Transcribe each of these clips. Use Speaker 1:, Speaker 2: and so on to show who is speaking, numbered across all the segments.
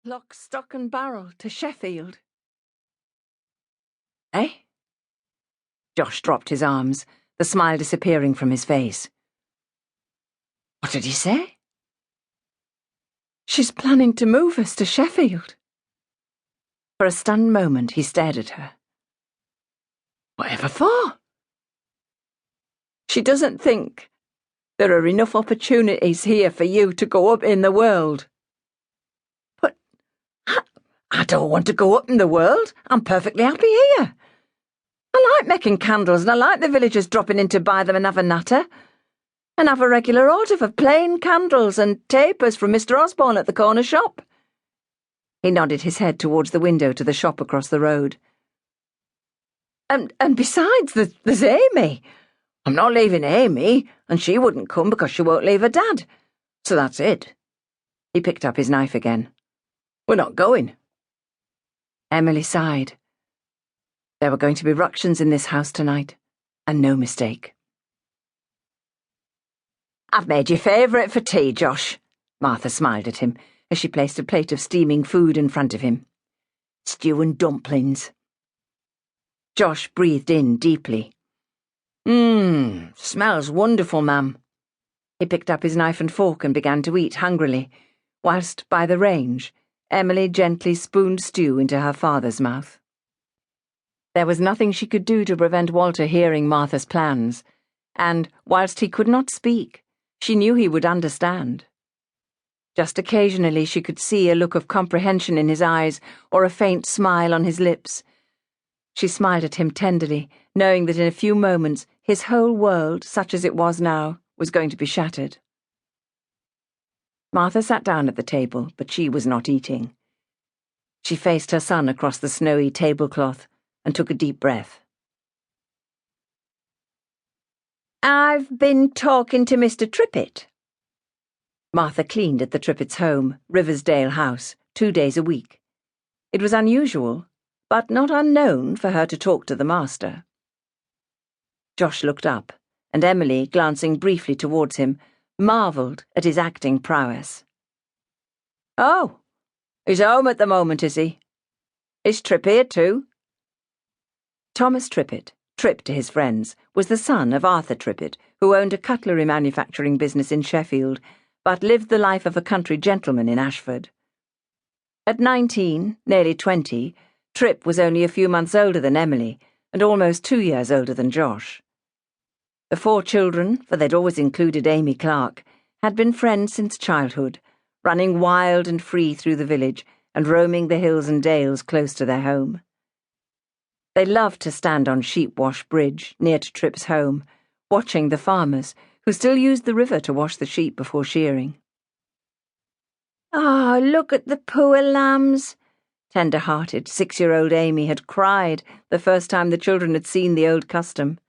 Speaker 1: Lock, stock and barrel to Sheffield. Eh? Josh dropped his arms, the smile disappearing from his face. What did he say? She's planning to move us to Sheffield. For a stunned moment, he stared at her. Whatever for? She doesn't think there are enough opportunities here for you to go up in the world. But I don't want to go up in the world. I'm perfectly happy here. I like making candles and I like the villagers dropping in to buy them and have a natter. And have a regular order for plain candles and tapers from Mr. Osborne at the corner shop. He nodded his head towards the window to the shop across the road. And besides, there's Amy. I'm not leaving Amy, and she wouldn't come because she won't leave her dad. So that's it. He picked up his knife again. We're not going. Emily sighed. There were going to be ructions in this house tonight, and no mistake. I've made your favourite for tea, Josh. Martha smiled at him as she placed a plate of steaming food in front of him. Stew and dumplings. Josh breathed in deeply. Smells wonderful, ma'am. He picked up his knife and fork and began to eat hungrily, whilst, by the range, Emily gently spooned stew into her father's mouth. There was nothing she could do to prevent Walter hearing Martha's plans, and, whilst he could not speak, she knew he would understand. Just occasionally she could see a look of comprehension in his eyes or a faint smile on his lips. She smiled at him tenderly, knowing that in a few moments his whole world, such as it was now, was going to be shattered. Martha sat down at the table, but she was not eating. She faced her son across the snowy tablecloth and took a deep breath. I've been talking to Mr. Trippett. Martha cleaned at the Trippetts' home, Riversdale House, 2 days a week. It was unusual, but not unknown for her to talk to the master. Josh looked up, and Emily, glancing briefly towards him, marvelled at his acting prowess. Oh, he's home at the moment, is he? Is Trip here too? Thomas Trippett, Trip to his friends, was the son of Arthur Trippett, who owned a cutlery manufacturing business in Sheffield, but lived the life of a country gentleman in Ashford. At 19, nearly 20, Trip was only a few months older than Emily, and almost 2 years older than Josh. The 4 children, for they'd always included Amy Clark, had been friends since childhood, running wild and free through the village and roaming the hills and dales close to their home. They loved to stand on Sheepwash Bridge, near to Trip's home, watching the farmers, who still used the river to wash the sheep before shearing. "Oh, look at the poor lambs," tender-hearted 6-year-old Amy had cried the first time the children had seen the old custom.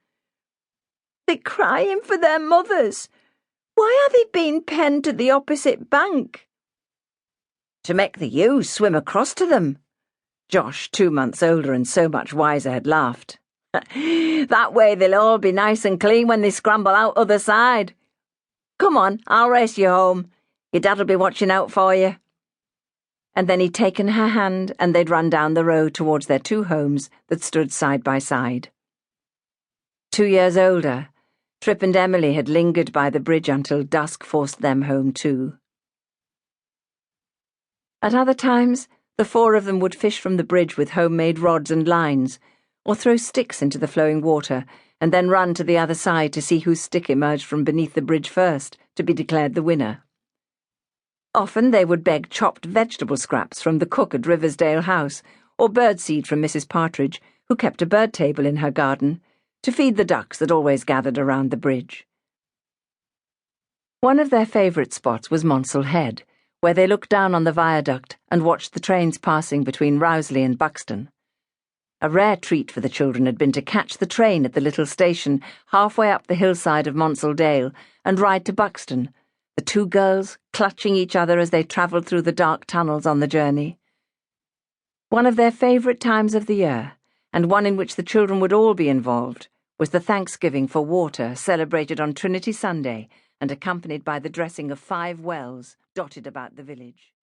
Speaker 1: "They're crying for their mothers. Why are they being penned to the opposite bank?" "To make the ewes swim across to them." Josh, 2 months older and so much wiser, had laughed. "That way they'll all be nice and clean when they scramble out other side. Come on, I'll race you home. Your dad'll be watching out for you." And then he'd taken her hand and they'd run down the road towards their 2 homes that stood side by side. 2 years older, Trip and Emily had lingered by the bridge until dusk forced them home too. At other times, the 4 of them would fish from the bridge with homemade rods and lines, or throw sticks into the flowing water, and then run to the other side to see whose stick emerged from beneath the bridge first, to be declared the winner. Often they would beg chopped vegetable scraps from the cook at Riversdale House, or birdseed from Mrs. Partridge, who kept a bird table in her garden, to feed the ducks that always gathered around the bridge. One of their favourite spots was Monsell Head, where they looked down on the viaduct and watched the trains passing between Rowsley and Buxton. A rare treat for the children had been to catch the train at the little station halfway up the hillside of Monsell Dale and ride to Buxton, the 2 girls clutching each other as they travelled through the dark tunnels on the journey. One of their favourite times of the year, and one in which the children would all be involved, was the Thanksgiving for water celebrated on Trinity Sunday and accompanied by the dressing of 5 wells dotted about the village.